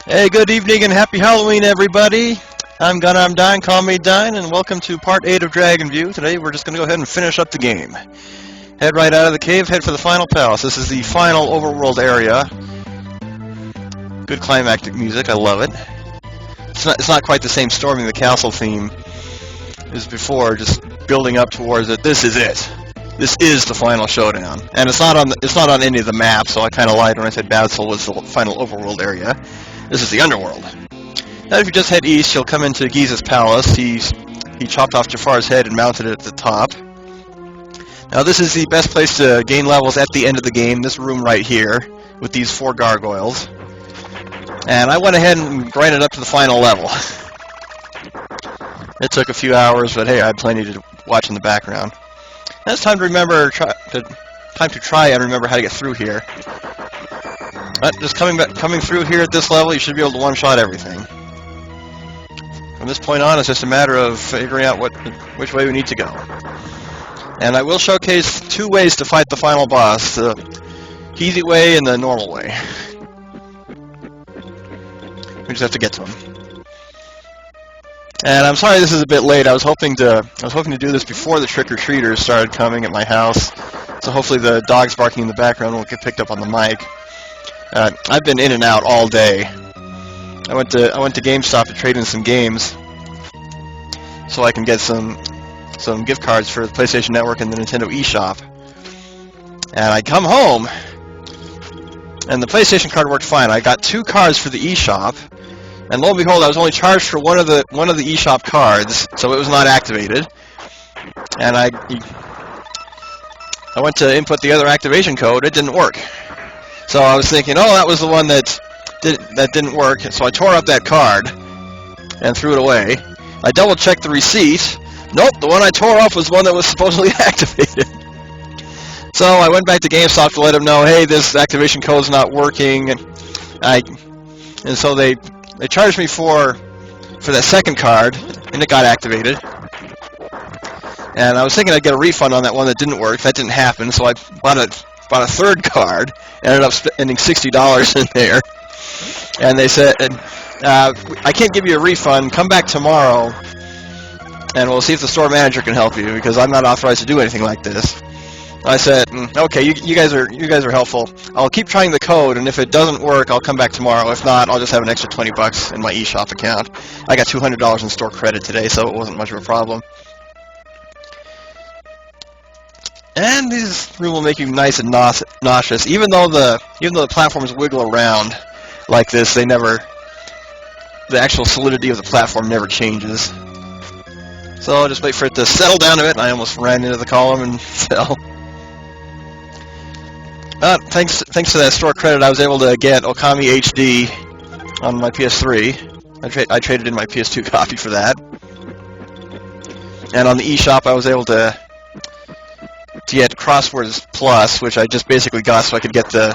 Hey, good evening and happy Halloween, everybody. I'm Dyne, call me Dyne, and welcome to part 8 of Dragon View. Today we're just going to go ahead and finish up the game. Head right out of the cave, head for the final palace. This is the final overworld area. Good climactic music, I love it. It's not quite the same storming the castle theme as before, just building up towards it. This is it. This is the final showdown. And it's not on any of the maps, so I kind of lied when I said Badsel was the final overworld area. This is the underworld. Now if you just head east, you'll come into Giza's palace. He chopped off Jafar's head and mounted it at the top. Now this is the best place to gain levels at the end of the game, this room right here, with these 4 gargoyles. And I went ahead and grinded up to the final level. It took a few hours, but hey, I had plenty to watch in the background. Now it's time to try and remember how to get through here. But just coming through here at this level, you should be able to one-shot everything. From this point on, it's just a matter of figuring out which way we need to go. And I will showcase 2 ways to fight the final boss, the easy way and the normal way. We just have to get to him. And I'm sorry this is a bit late. I was hoping to do this before the trick-or-treaters started coming at my house. So hopefully the dogs barking in the background won't get picked up on the mic. I've been in and out all day. I went to Gamestop to trade in some games, so I can get some gift cards for the PlayStation Network and the Nintendo eShop. And I come home, and the PlayStation card worked fine. I got 2 cards for the eShop, and lo and behold, I was only charged for one of the eShop cards, so it was not activated. And I went to input the other activation code. It didn't work. So I was thinking, oh, that was the one that didn't work. So I tore up that card and threw it away. I double-checked the receipt. Nope, the one I tore off was one that was supposedly activated. So I went back to GameStop to let them know, hey, this activation code's not working. And so they charged me for that second card, and it got activated. And I was thinking I'd get a refund on that one that didn't work. That didn't happen, so I bought a third card, ended up spending $60 in there, and they said, I can't give you a refund, come back tomorrow, and we'll see if the store manager can help you, because I'm not authorized to do anything like this. I said, okay, you guys are helpful. I'll keep trying the code, and if it doesn't work, I'll come back tomorrow. If not, I'll just have an extra $20 in my eShop account. I got $200 in store credit today, so it wasn't much of a problem. And this room will make you nice and nauseous. Even though the platforms wiggle around like this, the actual solidity of the platform never changes. So I'll just wait for it to settle down a bit, and I almost ran into the column and fell. Thanks to that store credit, I was able to get Okami HD on my PS3. I traded in my PS2 copy for that. And on the eShop, I was able to get Crosswords Plus, which I just basically got so I could get the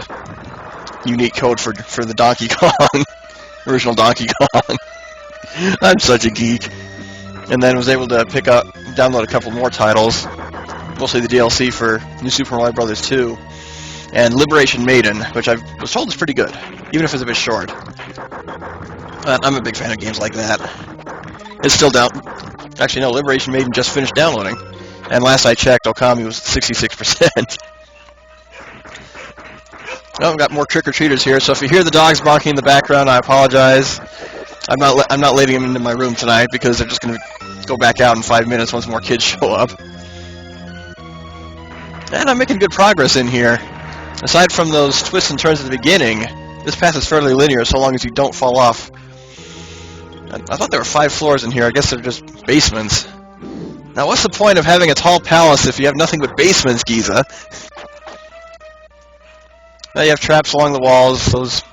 unique code for the Donkey Kong, original Donkey Kong. I'm such a geek. And then was able to download a couple more titles, mostly the DLC for New Super Mario Bros. 2, and Liberation Maiden, which I was told is pretty good, even if it's a bit short. I'm a big fan of games like that. It's still down. Actually, no, Liberation Maiden just finished downloading. And last I checked, Okami was 66%. Oh, we've got more trick-or-treaters here, so if you hear the dogs barking in the background, I apologize. I'm not letting them into my room tonight because they're just going to go back out in 5 minutes once more kids show up. And I'm making good progress in here. Aside from those twists and turns at the beginning, this path is fairly linear so long as you don't fall off. I thought there were 5 floors in here. I guess they're just basements. Now, what's the point of having a tall palace if you have nothing but basements, Giza? Now you have traps along the walls, those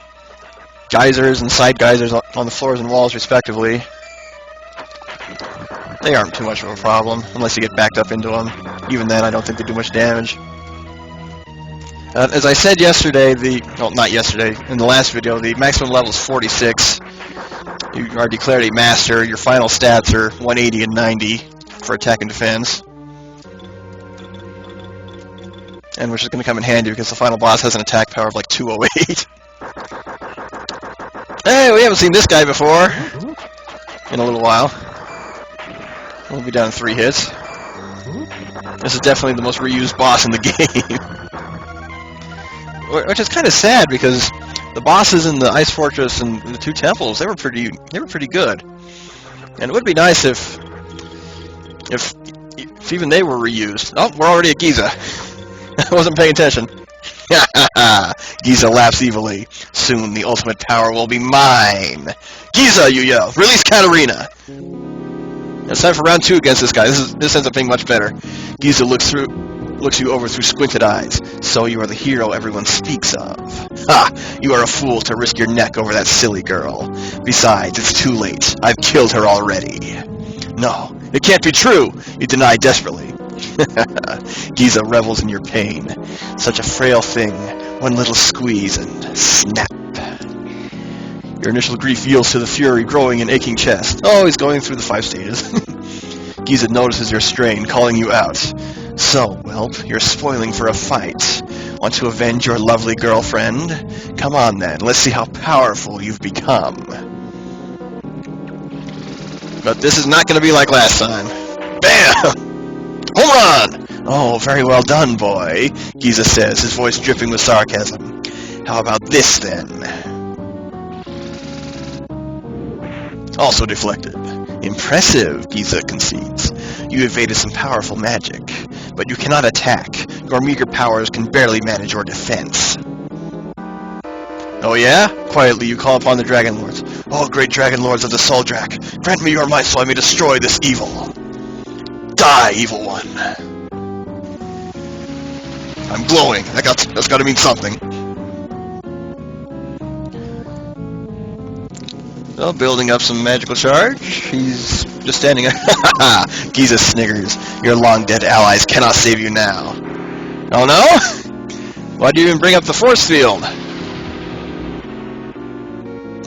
geysers and side geysers on the floors and walls, respectively. They aren't too much of a problem, unless you get backed up into them. Even then, I don't think they do much damage. As I said yesterday, not yesterday, in the last video, the maximum level is 46. You are declared a master. Your final stats are 180 and 90 for attack and defense. And which is going to come in handy because the final boss has an attack power of like 208. Hey, we haven't seen this guy before in a little while. We'll be down 3 hits. This is definitely the most reused boss in the game. Which is kind of sad because the bosses in the Ice Fortress and the 2 temples, they were pretty good. And it would be nice if even they were reused. Oh, we're already at Giza. I wasn't paying attention. Giza laughs evilly. Soon the ultimate power will be mine. Giza, you yell. Release Katarina. It's time for round 2 against this guy. This ends up being much better. Giza looks you over through squinted eyes. So you are the hero everyone speaks of. Ha! You are a fool to risk your neck over that silly girl. Besides, it's too late. I've killed her already. No, it can't be true, you deny desperately. Giza revels in your pain. Such a frail thing. One little squeeze and snap. Your initial grief yields to the fury growing in aching chest. Oh, he's going through the 5 stages. Giza notices your strain, calling you out. So, whelp, you're spoiling for a fight. Want to avenge your lovely girlfriend? Come on then, let's see how powerful you've become. But this is not going to be like last time. Bam! Home run! Oh, very well done, boy, Giza says, his voice dripping with sarcasm. How about this, then? Also deflected. Impressive, Giza concedes. You evaded some powerful magic, but you cannot attack. Your meager powers can barely manage your defense. Oh yeah? Quietly you call upon the Dragon Lords. Oh, great Dragon Lords of the Soldrak, grant me your might so I may destroy this evil. Die, evil one. I'm glowing. That's got to mean something. Well, building up some magical charge. He's just standing there. Giza sniggers. Your long-dead allies cannot save you now. Oh no? Why'd you even bring up the force field?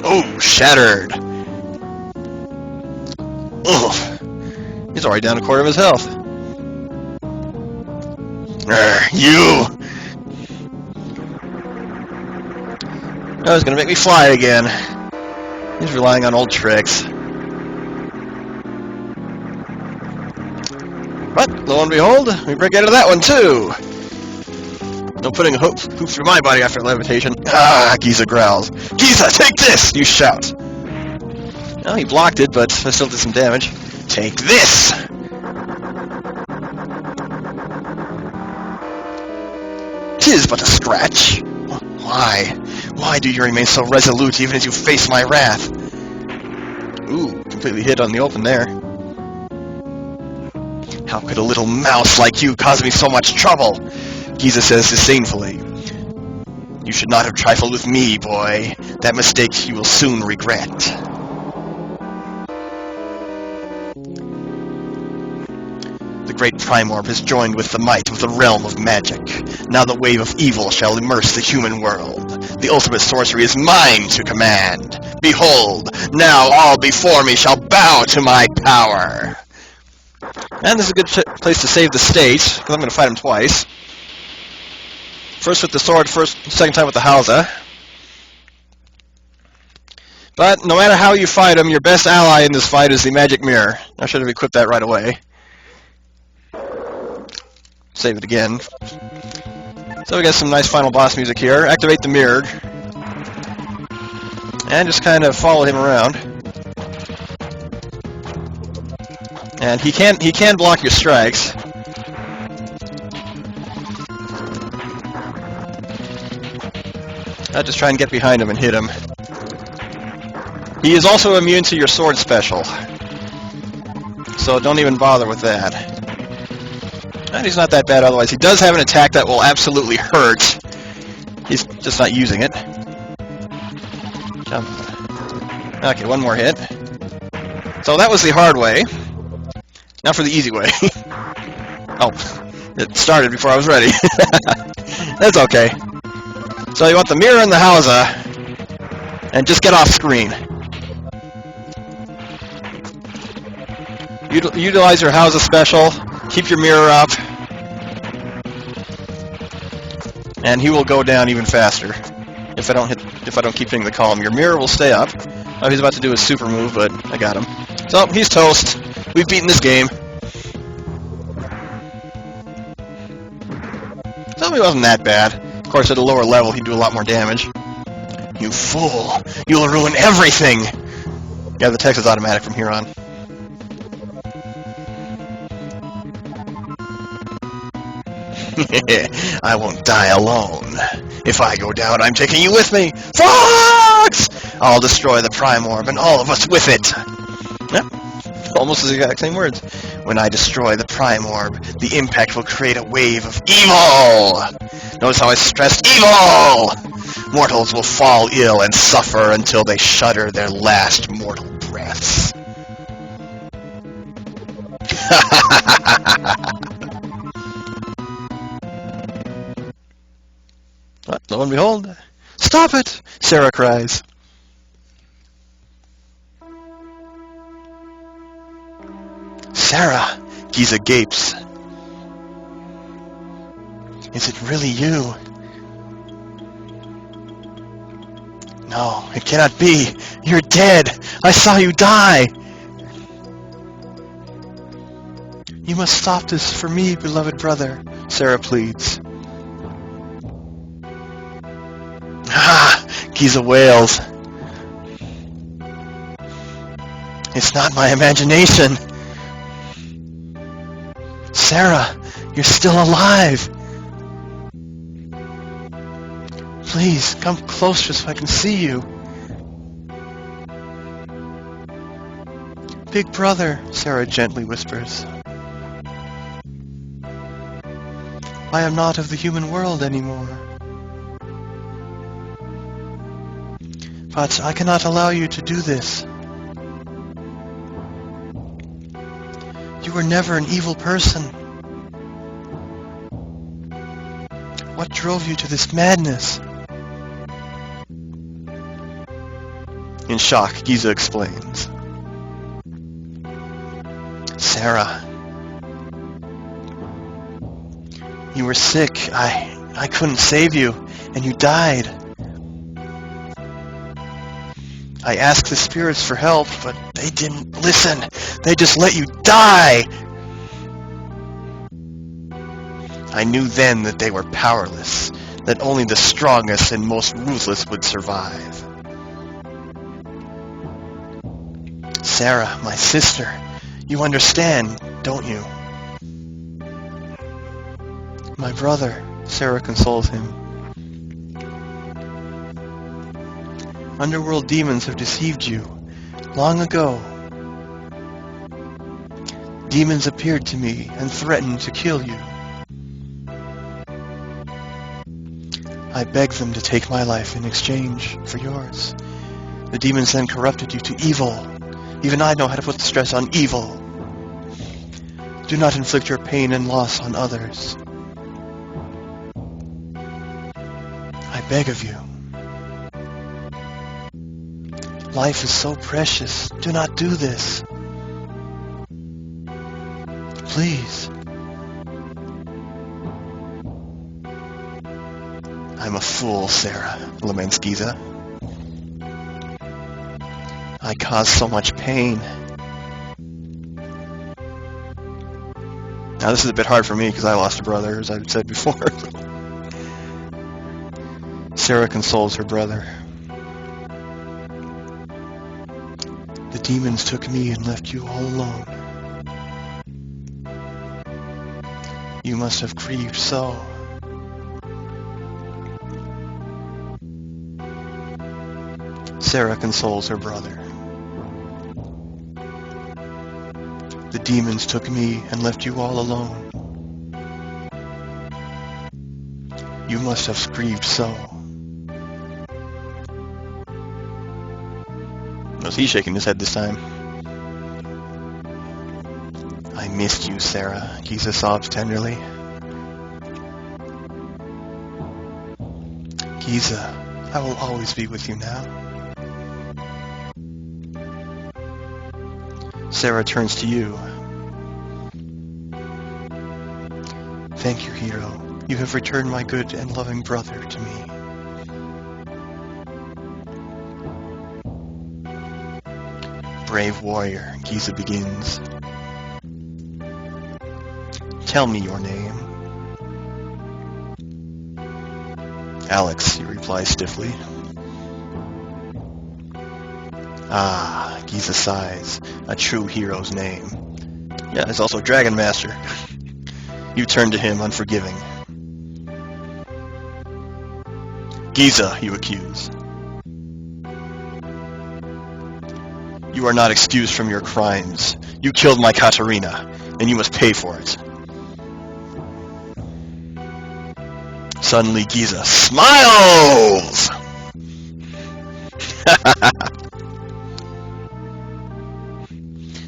Oh, shattered. Ugh. He's already down 1/4 of his health. You! Oh, he's gonna make me fly again. He's relying on old tricks. But, lo and behold, we break out of that one too! No putting a hoop through my body after levitation. Ah, Giza growls. Giza, take this! You shout. Well, he blocked it, but I still did some damage. Take this! Tis but a scratch. Why? Why do you remain so resolute even as you face my wrath? Ooh, completely hit on the open there. How could a little mouse like you cause me so much trouble? Giza says disdainfully. You should not have trifled with me, boy. That mistake you will soon regret. The great Primorb has joined with the might of the realm of magic. Now the wave of evil shall immerse the human world. The ultimate sorcery is mine to command. Behold, now all before me shall bow to my power. And this is a good place to save the state, because I'm going to fight him twice. First with the sword, second time with the Halza. But no matter how you fight him, your best ally in this fight is the magic mirror. I should have equipped that right away. Save it again. So we got some nice final boss music here. Activate the mirror. And just kind of follow him around. And he can block your strikes. I'll just try and get behind him and hit him. He is also immune to your sword special. So don't even bother with that. And he's not that bad otherwise. He does have an attack that will absolutely hurt. He's just not using it. Jump. Okay, one more hit. So that was the hard way. Now for the easy way. Oh, it started before I was ready. That's okay. So you want the mirror and the Halza, and just get off screen. Utilize your Halza special, keep your mirror up, and he will go down even faster. if I don't keep hitting the column. Your mirror will stay up. Oh, he's about to do a super move, but I got him. So, he's toast. We've beaten this game. So he wasn't that bad. Of course, at a lower level, he'd do a lot more damage. You fool! You'll ruin everything! Yeah, the text is automatic from here on. I won't die alone. If I go down, I'm taking you with me. Fox! I'll destroy the Prime Orb and all of us with it. Yep. Almost the exact same words. When I destroy the Prime Orb, the impact will create a wave of evil. Notice how I stressed evil! Mortals will fall ill and suffer until they shudder their last mortal breaths. But lo and behold, stop it! Sarah cries. Sarah! Giza gapes. Is it really you? No, it cannot be. You're dead. I saw you die. You must stop this for me, beloved brother, Sarah pleads. Ah, Giza wails. It's not my imagination. Sarah, you're still alive. Please, come closer so I can see you. Big brother, Sarah gently whispers. I am not of the human world anymore. But I cannot allow you to do this. You were never an evil person. What drove you to this madness? In shock, Giza explains. Sarah, you were sick. I couldn't save you, and you died. I asked the spirits for help, but they didn't listen. They just let you die. I knew then that they were powerless, that only the strongest and most ruthless would survive. Sarah, my sister, you understand, don't you? My brother, Sarah consoles him. Underworld demons have deceived you. Long ago, demons appeared to me and threatened to kill you. I begged them to take my life in exchange for yours. The demons then corrupted you to evil. Even I know how to put the stress on evil. Do not inflict your pain and loss on others. I beg of you. Life is so precious. Do not do this. Please. I'm a fool, Sarah, laments Giza. I caused so much pain. Now this is a bit hard for me because I lost a brother, as I've said before. Sarah consoles her brother. The demons took me and left you all alone. You must have grieved so. Sarah consoles her brother. The demons took me and left you all alone. You must have grieved so. Was he shaking his head this time? I missed you, Sarah, Giza sobs tenderly. Giza, I will always be with you now. Sarah turns to you. Thank you, hero. You have returned my good and loving brother to me. brave warrior, Giza begins. Tell me your name. Alex, he replies stiffly. Ah, Giza sighs. A true hero's name. Yeah, it's also Dragon Master. You turn to him unforgiving. Giza, you accuse. You are not excused from your crimes. You killed my Katarina, and you must pay for it. Suddenly Giza smiles!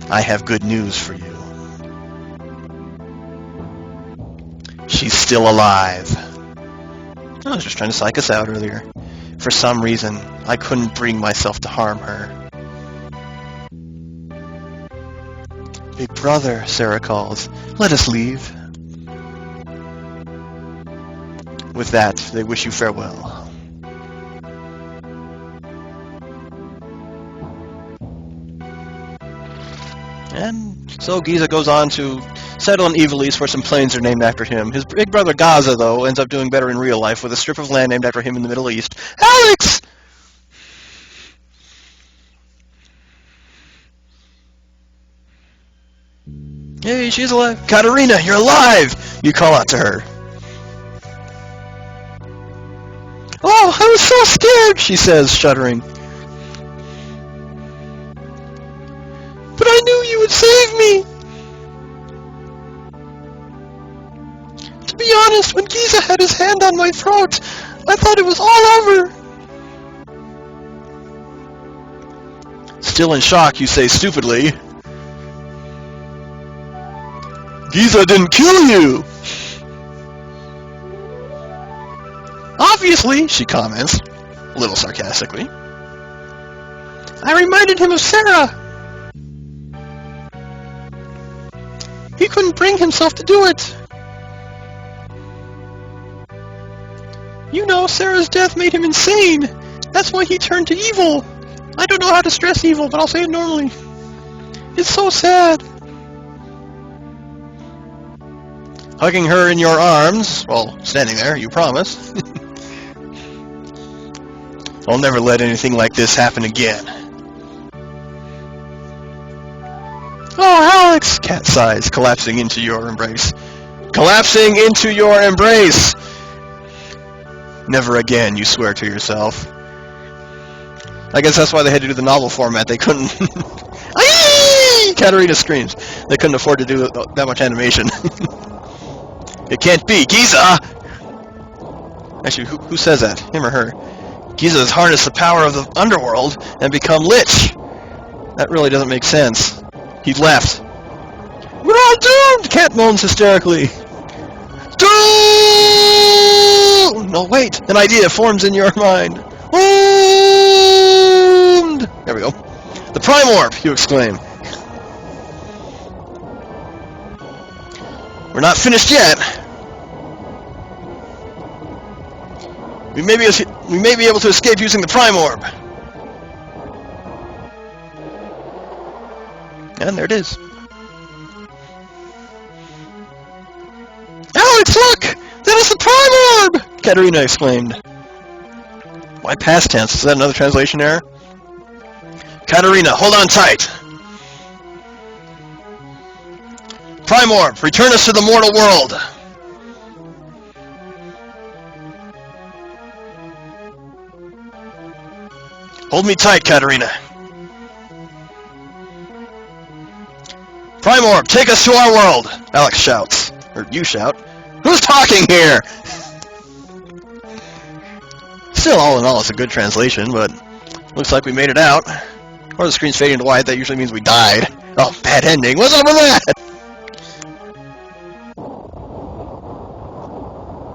I have good news for you. She's still alive. I was just trying to psych us out earlier. For some reason, I couldn't bring myself to harm her. Big brother, Sarah calls. Let us leave. With that, they wish you farewell. And so Giza goes on to settle in Evilise, where some plains are named after him. His big brother Gaza, though, ends up doing better in real life with a strip of land named after him in the Middle East. Alex! Hey, she's alive. Katarina, you're alive! You call out to her. Oh, I was so scared, she says, shuddering. But I knew you would save me! To be honest, when Giza had his hand on my throat, I thought it was all over. Still in shock, you say stupidly, Giza didn't kill you! Obviously, she comments, a little sarcastically. I reminded him of Sarah. He couldn't bring himself to do it. You know, Sarah's death made him insane. That's why he turned to evil. I don't know how to stress evil, but I'll say it normally. It's so sad. Hugging her in your arms, well, standing there, you promise. I'll never let anything like this happen again. Oh, Alex, Kat sighs, collapsing into your embrace. Collapsing into your embrace! Never again, you swear to yourself. I guess that's why they had to do the novel format. They couldn't... Katarina screams. They couldn't afford to do that much animation. It can't be! Giza! Actually, who says that? Him or her? Giza has harnessed the power of the underworld and become Lich! That really doesn't make sense. He left. We're all doomed! Kat moans hysterically. Doomed! No, wait! An idea forms in your mind. Doomed! There we go. The Prime Orb! You exclaim. We're not finished yet. We may be able to escape using the Prime Orb. And there it is. Alex, look! That is the Prime Orb! Katarina exclaimed. Why past tense? Is that another translation error? Katarina, hold on tight. Prime Orb, return us to the mortal world. Hold me tight, Katarina. Prime Orb, take us to our world! Alex shouts. Or you shout. Who's talking here? Still, all in all, it's a good translation, but looks like we made it out. Or the screen's fading to white, that usually means we died. Oh, bad ending. What's up with that?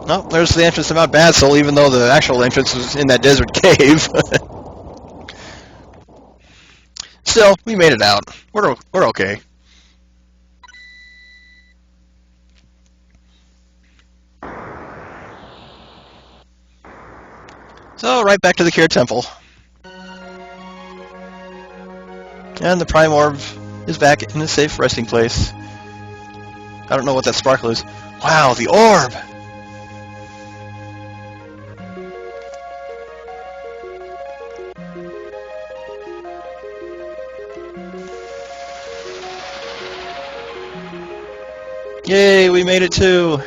Oh, there's the entrance to Mount Bad Soul, even though the actual entrance was in that desert cave. Still, we made it out. We're okay. So, right back to the Kier Temple. And the Prime Orb is back in a safe resting place. I don't know what that sparkle is. Wow, the orb! Yay, we made it too!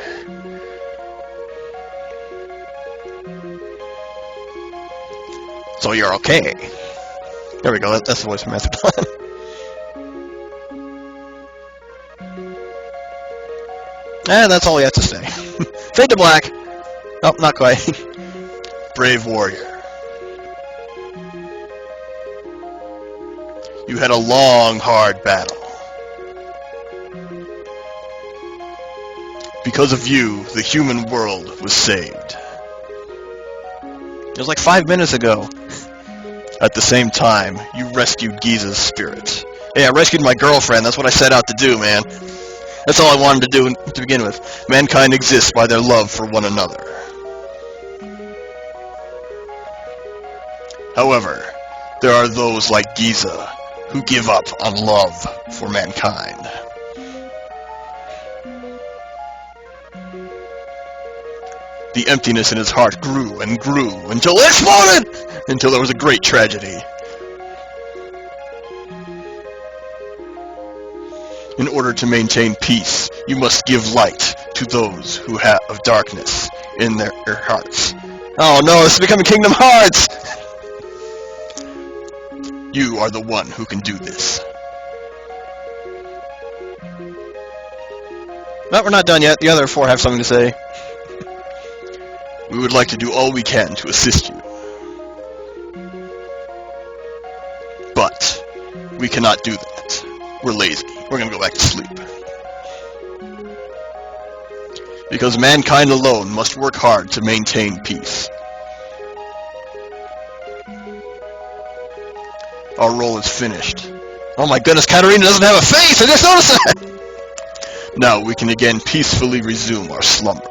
So you're okay. There we go, that's the voice from Methadone. And that's all we have to say. Fade to black! Oh, not quite. Brave warrior. You had a long, hard battle. Because of you, the human world was saved. It was like 5 minutes ago. At the same time, you rescued Giza's spirit. Hey, I rescued my girlfriend. That's what I set out to do, man. That's all I wanted to do to begin with. Mankind exists by their love for one another. However, there are those like Giza who give up on love for mankind. The emptiness in his heart grew and grew until it exploded! Until there was a great tragedy. In order to maintain peace, you must give light to those who have darkness in their hearts. Oh no, this is becoming Kingdom Hearts! You are the one who can do this. But we're not done yet. The other four have something to say. We would like to do all we can to assist you. But we cannot do that. We're lazy. We're gonna go back to sleep. Because mankind alone must work hard to maintain peace. Our role is finished. Oh my goodness, Katarina doesn't have a face! I just noticed that! Now we can again peacefully resume our slumber.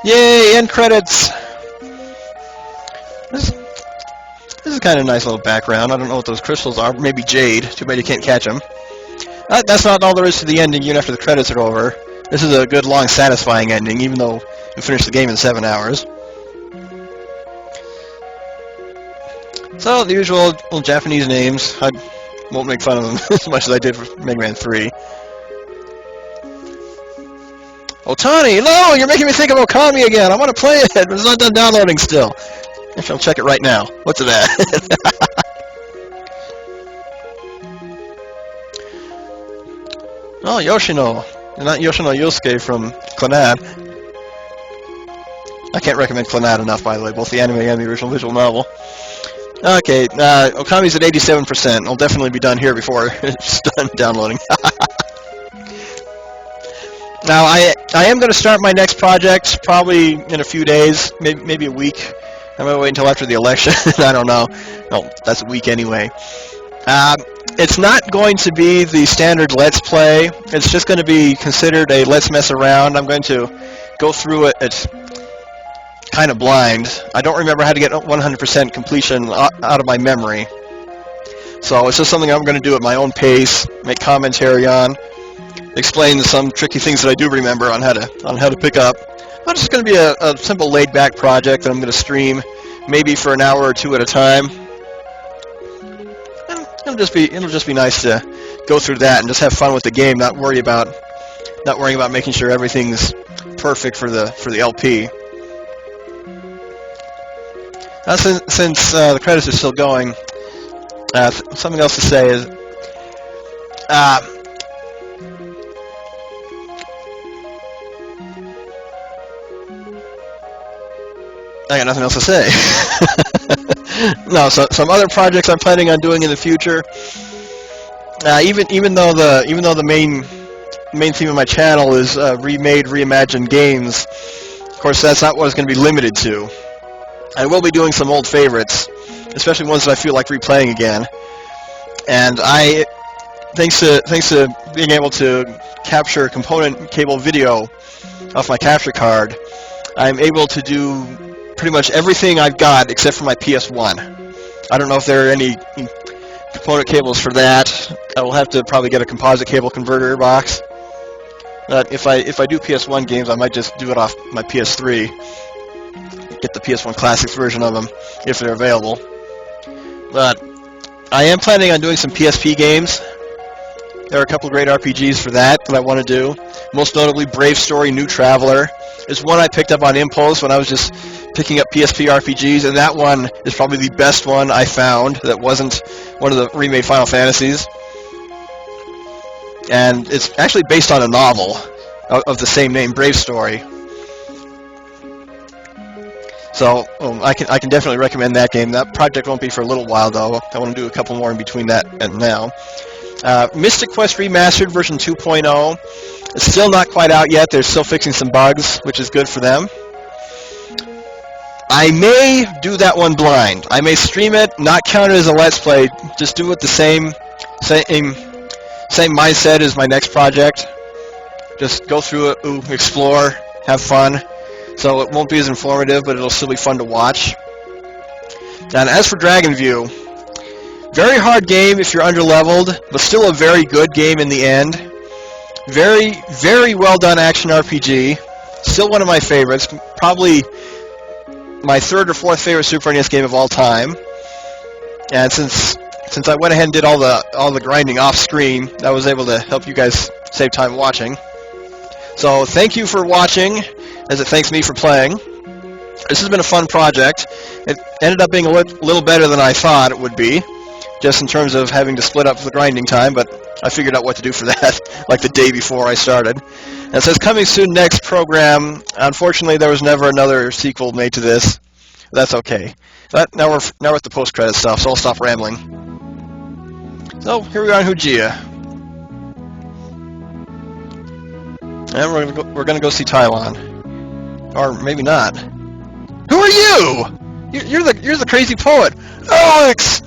Yay, end credits! This is kind of a nice little background. I don't know what those crystals are. Maybe jade. Too bad you can't catch them. That's not all there is to the ending, even after the credits are over. This is a good, long, satisfying ending, even though we finished the game in 7 hours. So, the usual little Japanese names. I won't make fun of them as much as I did for Mega Man 3. Otani! No! You're making me think of Okami again! I want to play it, but it's not done downloading still. Actually, I'll check it right now. What's it at? Oh, Yoshino. Not Yoshino Yosuke from Clannad. I can't recommend Clannad enough, by the way, both the anime and the original visual novel. Okay, Okami's at 87%. I'll definitely be done here before it's done downloading. Now, I am going to start my next project probably in a few days, maybe a week. I might wait until after the election. I don't know. No, that's a week anyway. It's not going to be the standard Let's Play. It's just going to be considered a Let's Mess Around. I'm going to go through it kind of blind. I don't remember how to get 100% completion out of my memory. So it's just something I'm going to do at my own pace, make commentary on, explain some tricky things that I do remember on how to pick up. But it's just going to be a simple laid-back project that I'm going to stream maybe for an hour or two at a time. And it'll just be nice to go through that and just have fun with the game, not worrying about making sure everything's perfect for the LP. Since the credits are still going, something else to say is I got nothing else to say. No, so some other projects I'm planning on doing in the future. Even though the main theme of my channel is reimagined games, of course that's not what it's going to be limited to. I will be doing some old favorites, especially ones that I feel like replaying again. And thanks to being able to capture component cable video off my capture card, I'm able to do pretty much everything I've got except for my PS1. I don't know if there are any component cables for that. I will have to probably get a composite cable converter box. But if I do PS1 games, I might just do it off my PS3. Get the PS1 Classics version of them if they're available. But I am planning on doing some PSP games. There are a couple great RPGs for that I want to do. Most notably, Brave Story: New Traveler is one I picked up on impulse when I was just picking up PSP RPGs, and that one is probably the best one I found that wasn't one of the remade Final Fantasies. And it's actually based on a novel of the same name, Brave Story. So I can definitely recommend that game. That project won't be for a little while, though. I want to do a couple more in between that and now. Mystic Quest Remastered version 2.0. It's still not quite out yet. They're still fixing some bugs, which is good for them. I may do that one blind. I may stream it, not count it as a Let's Play, just do it the same mindset as my next project. Just go through it, explore, have fun. So it won't be as informative, but it'll still be fun to watch. And as for Dragon View, very hard game if you're underleveled, but still a very good game in the end. Very, very well done action RPG. Still one of my favorites. Probably my third or fourth favorite Super NES game of all time. And since I went ahead and did all the grinding off screen, I was able to help you guys save time watching. So thank you for watching, as it thanks me for playing. This has been a fun project. It ended up being a little better than I thought it would be, just in terms of having to split up the grinding time, but I figured out what to do for that, like the day before I started. And it says, coming soon next program. Unfortunately, there was never another sequel made to this. That's okay. But now we're at the post-credit stuff, so I'll stop rambling. So, here we are in Giza. And we're gonna go see Taiwan, or maybe not. Who are you? You're the crazy poet, Alex.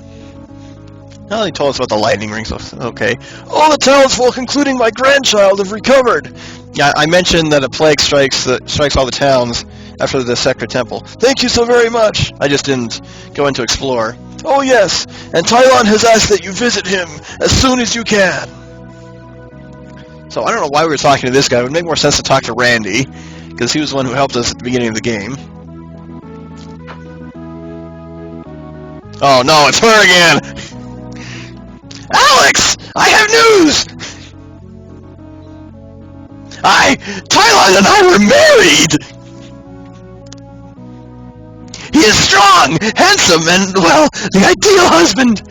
Well, he told us about the lightning ring, so okay. All the townsfolk, including my grandchild, have recovered. Yeah, I mentioned that a plague strikes all the towns after the sacred temple. Thank you so very much. I just didn't go in to explore. Oh yes, and Tylon has asked that you visit him as soon as you can. So I don't know why we were talking to this guy. It would make more sense to talk to Randy, because he was the one who helped us at the beginning of the game. Oh no, it's her again! Alex! I have news! Tylon and I were married! He is strong, handsome, and, well, the ideal husband!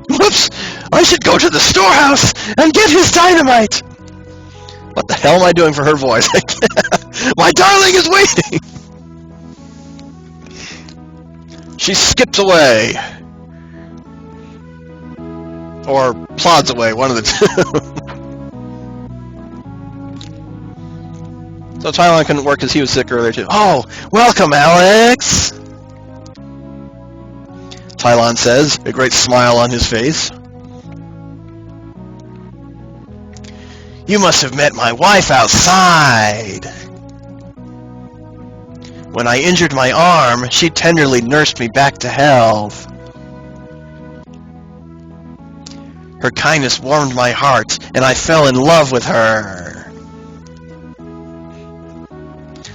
Whoops! I should go to the storehouse and get his dynamite! What the hell am I doing for her voice? My darling is waiting! She skips away. Or plods away, one of the two. So Tylon couldn't work because he was sick earlier too. Oh, welcome, Alex! Tylon says, a great smile on his face. You must have met my wife outside. When I injured my arm, she tenderly nursed me back to health. Her kindness warmed my heart, and I fell in love with her.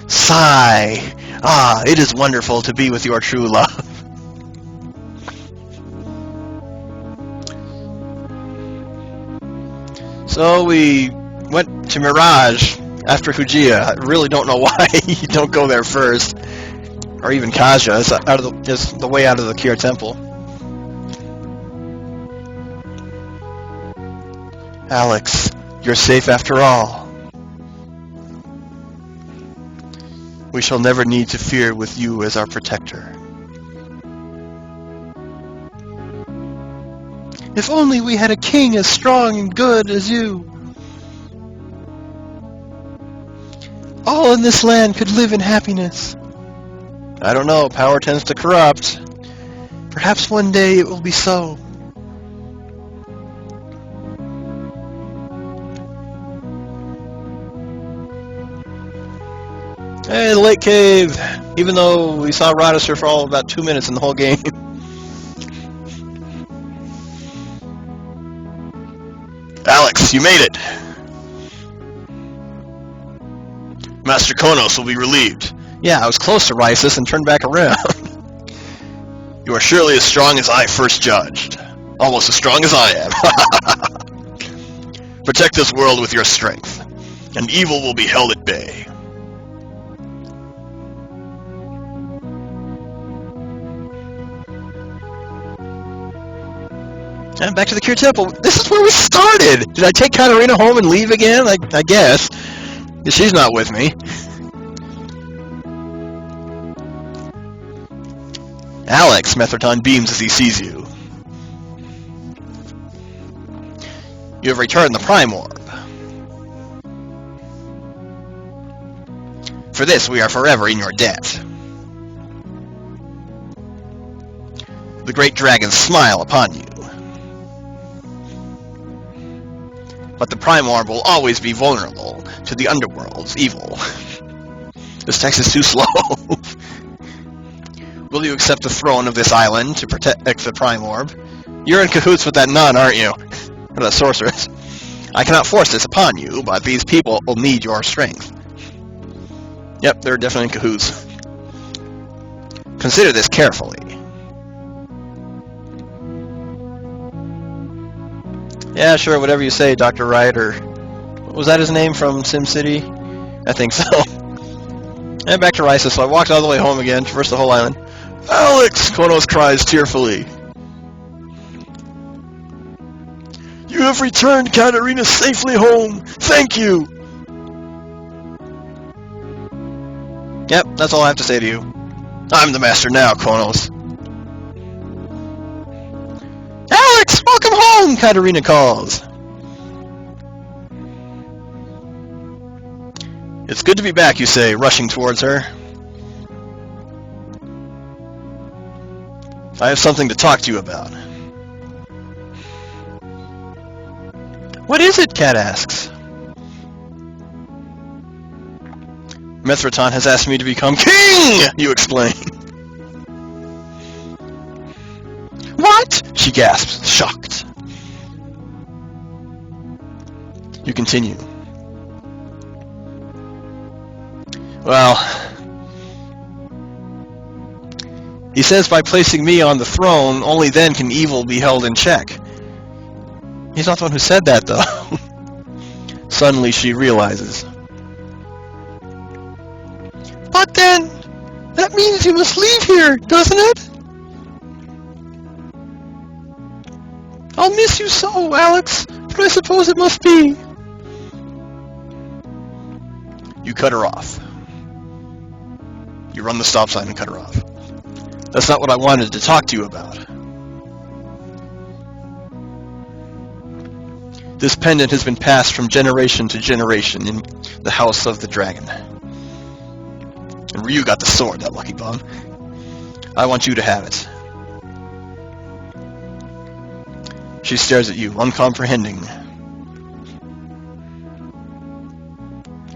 Sigh. Ah, it is wonderful to be with your true love. So we went to Mirage after Giza. I really don't know why you don't go there first, or even Kaja. It's the way out of the Kier Temple. Alex, you're safe after all. We shall never need to fear with you as our protector. If only we had a king as strong and good as you. All in this land could live in happiness. I don't know, power tends to corrupt. Perhaps one day it will be so. Hey, the lake cave! Even though we saw Rodister for all about 2 minutes in the whole game. Alex, you made it! Master Konos will be relieved. Yeah, I was close to Rysis and turned back around. You are surely as strong as I first judged. Almost as strong as I am. Protect this world with your strength, and evil will be held at bay. And back to the Cure Temple. This is where we started! Did I take Katarina home and leave again? I guess. She's not with me. Alex, Metherton beams as he sees you. You have returned the Prime Orb. For this, we are forever in your debt. The great dragons smile upon you. But the Prime Orb will always be vulnerable to the Underworld's evil. This text is too slow. Will you accept the throne of this island to protect the Prime Orb? You're in cahoots with that nun, aren't you? Or that sorceress. I cannot force this upon you, but these people will need your strength. Yep, they're definitely in cahoots. Consider this carefully. Yeah, sure, whatever you say, Dr. Wright, or... Was that his name from SimCity? I think so. And back to Rysis, so I walked all the way home again, traversed the whole island. Alex! Konos cries tearfully. You have returned Katarina safely home! Thank you! Yep, that's all I have to say to you. I'm the master now, Konos. Alex, welcome home! Katarina calls. It's good to be back, you say, rushing towards her. I have something to talk to you about. What is it? Kat asks. Mithraton has asked me to become king! You explain. What? She gasps, shocked. You continue. Well, he says by placing me on the throne, only then can evil be held in check. He's not the one who said that, though. Suddenly she realizes. But then, that means you must leave here, doesn't it? I'll miss you so, Alex, but I suppose it must be. You cut her off. You run the stop sign and cut her off. That's not what I wanted to talk to you about. This pendant has been passed from generation to generation in the House of the Dragon. And Ryu got the sword, that lucky bum. I want you to have it. She stares at you, uncomprehending.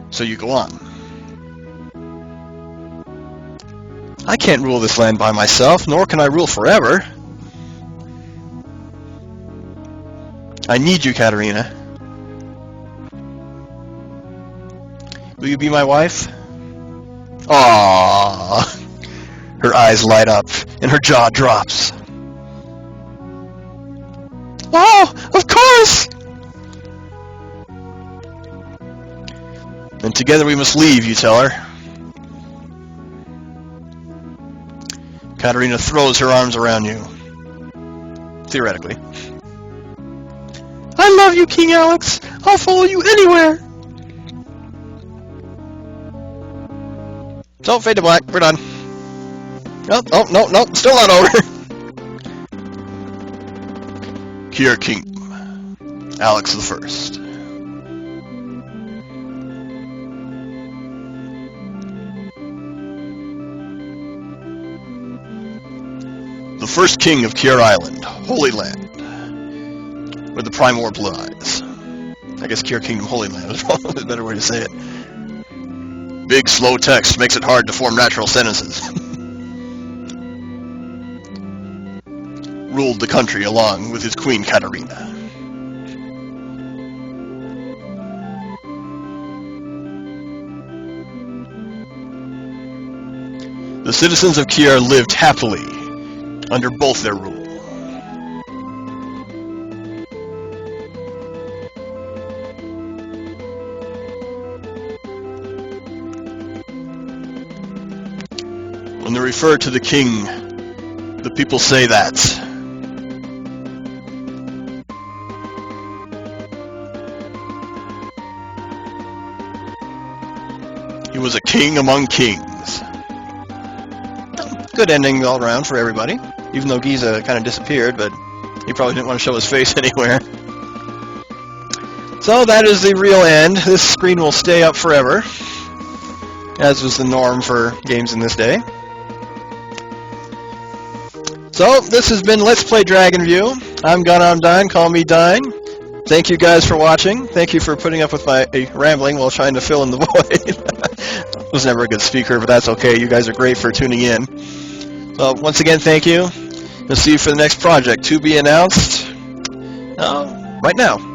So you go on. I can't rule this land by myself, nor can I rule forever. I need you, Katarina. Will you be my wife? Aww. Her eyes light up, and her jaw drops. Oh, of course! And together we must leave, you tell her. Katarina throws her arms around you. Theoretically. I love you, King Alex. I'll follow you anywhere. So, fade to black. We're done. Oh, no, still not over. Kier Kingdom. Alex the First. The first king of Kier Island, Holy Land, where the Prime Orb lies. I guess Kier Kingdom Holy Land is probably a better way to say it. Big, slow text makes it hard to form natural sentences. Ruled the country along with his queen Katerina. The citizens of Kier lived happily under both their rule. When they refer to the king, the people say that he was a king among kings. Good ending all around for everybody, even though Giza kind of disappeared, but he probably didn't want to show his face anywhere. So that is the real end. This screen will stay up forever, as was the norm for games in this day. So this has been Let's Play Dragon View. I'm Dine, call me Dine. Thank you guys for watching. Thank you for putting up with my rambling while trying to fill in the void. I was never a good speaker, but that's okay. You guys are great for tuning in. So once again, thank you. We'll see you for the next project to be announced right now.